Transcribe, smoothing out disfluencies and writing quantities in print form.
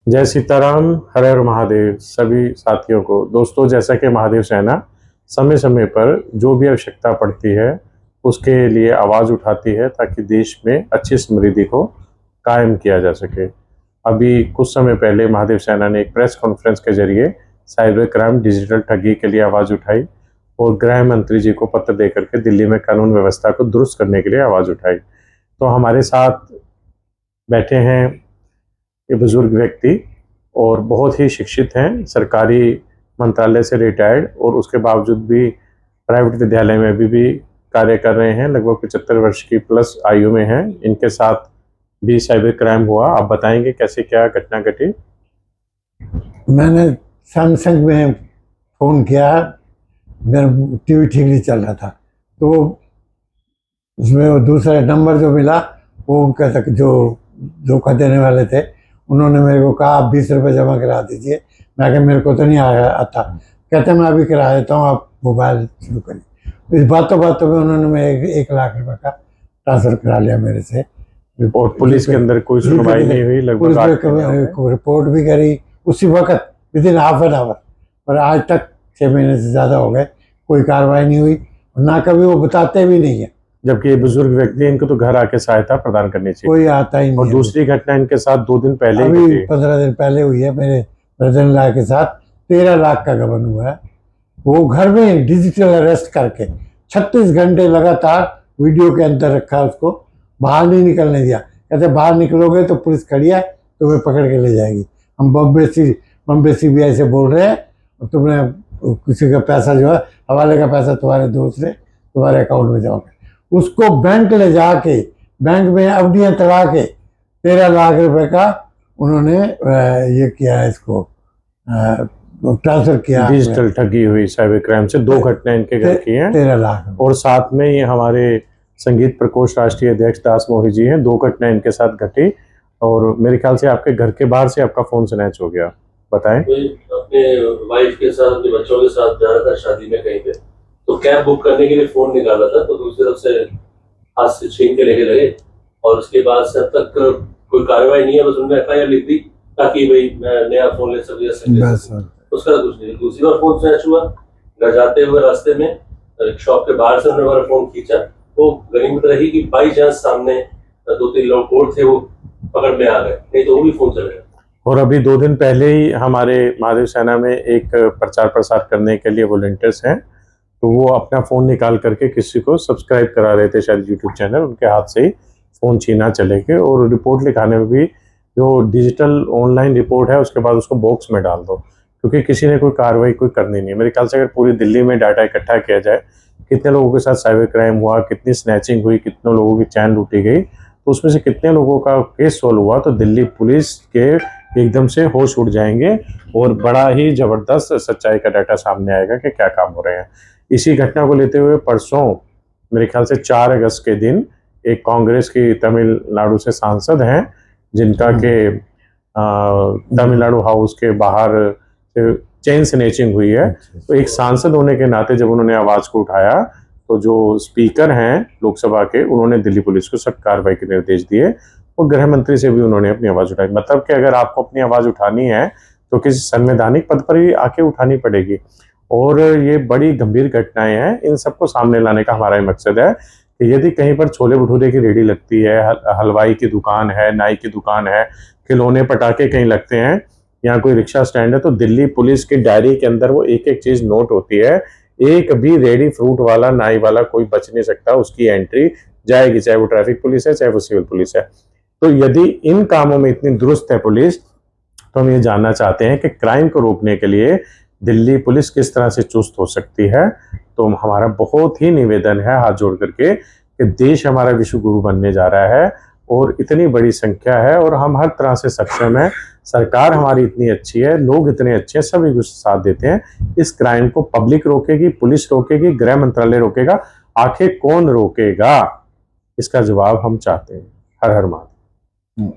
जय सीताराम, हर हर महादेव सभी साथियों को। दोस्तों, जैसा कि महादेव सेना समय समय पर जो भी आवश्यकता पड़ती है उसके लिए आवाज़ उठाती है ताकि देश में अच्छी समृद्धि को कायम किया जा सके। अभी कुछ समय पहले महादेव सेना ने एक प्रेस कॉन्फ्रेंस के जरिए साइबर क्राइम, डिजिटल ठगी के लिए आवाज़ उठाई और गृह मंत्री जी को पत्र दे करके दिल्ली में कानून व्यवस्था को दुरुस्त करने के लिए आवाज़ उठाई। तो हमारे साथ बैठे हैं ये बुजुर्ग व्यक्ति और बहुत ही शिक्षित हैं, सरकारी मंत्रालय से रिटायर्ड और उसके बावजूद भी प्राइवेट विद्यालय में भी कार्य कर रहे हैं। लगभग 75 वर्ष की प्लस आयु में हैं। इनके साथ भी साइबर क्राइम हुआ। आप बताएंगे कैसे क्या घटना घटी? मैंने सैमसंग में फ़ोन किया, मेरा टीवी ठीक नहीं चल रहा था, तो उसमें वो दूसरा नंबर जो मिला वो उनका तक जो धोखा देने वाले थे, उन्होंने मेरे को कहा आप 20 रुपये जमा करा दीजिए। मैं कहा मेरे को तो नहीं आता। कहते मैं अभी करा देता हूँ, आप मोबाइल शुरू करिए। इस बातों में उन्होंने मैं 1 लाख रुपए का ट्रांसफ़र करा लिया मेरे से। और पुलिस के अंदर कोई सुनवाई नहीं हुई? लगभग रिपोर्ट भी करी उसी वक्त, विदिन हाफ एन आवर, पर आज तक 6 महीने से ज़्यादा हो गए, कोई कार्रवाई नहीं हुई और ना कभी वो बताते भी नहीं है। जबकि ये बुजुर्ग व्यक्ति, इनको तो घर आके सहायता प्रदान करनी चाहिए। कोई आता ही नहीं। और दूसरी घटना इनके साथ 2 दिन पहले अभी ही 15 दिन पहले हुई है। मेरे ब्रदर ला के साथ 13 लाख का गबन हुआ है। वो घर में डिजिटल अरेस्ट करके 36 घंटे लगातार वीडियो के अंदर रखा, उसको बाहर नहीं निकलने दिया। कहते बाहर निकलोगे तो पुलिस खड़ी है, तुम्हें पकड़ के ले जाएगी। हम बम्बे CBI से बोल रहे हैं और तुमने किसी का पैसा जो है, हवाले का पैसा तुम्हारे दोस्त ने तुम्हारे अकाउंट में जमा, उसको बैंक ले जाके बैंक में अवधियाँ तड़ा के 13 लाख रुपए का उन्होंने ये किया है, इसको ट्रांसफर किया। डिजिटल ठगी हुई साइबर क्राइम से 2 घटना इनके घर की हैं। 13 लाख। और साथ में ये हमारे संगीत प्रकोष्ठ राष्ट्रीय अध्यक्ष दास मोही जी हैं। 2 घटना इनके साथ घटी और मेरे ख्याल से आपके घर के बाहर से आपका फोन स्नैच हो गया। बताएं। अपने वाइफ के साथ, अपने बच्चों के साथ जा रहा था शादी में कहीं पे, तो कैब बुक करने के लिए फोन निकाला था, तो दूसरी तरफ से हाथ से छीन के लेके लगे और उसके बाद से अब तक कोई कार्रवाई नहीं है। बस उन्होंने FIR लिख दी ताकि भाई मैं नया फोन ले सकूं या उसका कुछ नहीं। दूसरी बार फोन स्नैच हुआ, घर जाते हुए रास्ते में शॉप के बाहर से उन्होंने फोन खींचा, तो गनीमत रही कि बाई चांस सामने 2-3 लोग और थे, वो पकड़ में आ गए, नहीं तो वो भी फोन चले गए। और अभी 2 दिन पहले ही हमारे महादेव सेना में एक प्रचार प्रसार करने के लिए वॉलंटियर्स हैं, तो वो अपना फ़ोन निकाल करके किसी को सब्सक्राइब करा रहे थे, शायद यूट्यूब चैनल, उनके हाथ से ही फ़ोन छीना चले गए। और रिपोर्ट लिखाने में भी जो डिजिटल ऑनलाइन रिपोर्ट है उसके बाद उसको बॉक्स में डाल दो, क्योंकि किसी ने कोई कार्रवाई कोई करनी नहीं है। मेरे ख्याल से अगर पूरी दिल्ली में डाटा इकट्ठा किया जाए, कितने लोगों के साथ साइबर क्राइम हुआ, कितनी स्नैचिंग हुई, कितने लोगों की चैन लूटी गई, तो उसमें से कितने लोगों का केस सॉल्व हुआ, तो दिल्ली पुलिस के एकदम से होश उड़ जाएंगे और बड़ा ही ज़बरदस्त सच्चाई का डाटा सामने आएगा कि क्या काम हो रहे हैं। इसी घटना को लेते हुए परसों मेरे ख्याल से 4 अगस्त के दिन एक कांग्रेस की तमिलनाडु से सांसद हैं, जिनका के तमिलनाडु हाउस के बाहर चेन स्नैचिंग हुई है। तो एक सांसद होने के नाते जब उन्होंने आवाज़ को उठाया, तो जो स्पीकर हैं लोकसभा के, उन्होंने दिल्ली पुलिस को सख्त कार्रवाई के निर्देश दिए और गृह मंत्री से भी उन्होंने अपनी आवाज़ उठाई। मतलब कि अगर आपको अपनी आवाज़ उठानी है तो किसी संवैधानिक पद पर ही आके उठानी पड़ेगी। और ये बड़ी गंभीर घटनाएं हैं, इन सबको सामने लाने का हमारा मकसद है कि यदि कहीं पर छोले भटूरे की रेडी लगती है, हलवाई की दुकान है, नाई की दुकान है, खिलौने पटाखे कहीं लगते हैं, यहाँ कोई रिक्शा स्टैंड है, तो दिल्ली पुलिस की डायरी के अंदर वो एक चीज़ नोट होती है। एक भी रेडी फ्रूट वाला, नाई वाला कोई बच नहीं सकता, उसकी एंट्री जाएगी, चाहे वो ट्रैफिक पुलिस है, चाहे वो सिविल पुलिस है। तो यदि इन कामों में इतनी दुरुस्त है पुलिस, तो हम ये जानना चाहते हैं कि क्राइम को रोकने के लिए दिल्ली पुलिस किस तरह से चुस्त हो सकती है। तो हमारा बहुत ही निवेदन है हाथ जोड़ करके कि देश हमारा विश्व गुरु बनने जा रहा है और इतनी बड़ी संख्या है और हम हर तरह से सक्षम है। सरकार हमारी इतनी अच्छी है, लोग इतने अच्छे हैं, सभी कुछ साथ देते हैं। इस क्राइम को पब्लिक रोकेगी, पुलिस रोकेगी, गृह मंत्रालय रोकेगा, आखिर कौन रोकेगा? इसका जवाब हम चाहते हैं। हर हर महादेव।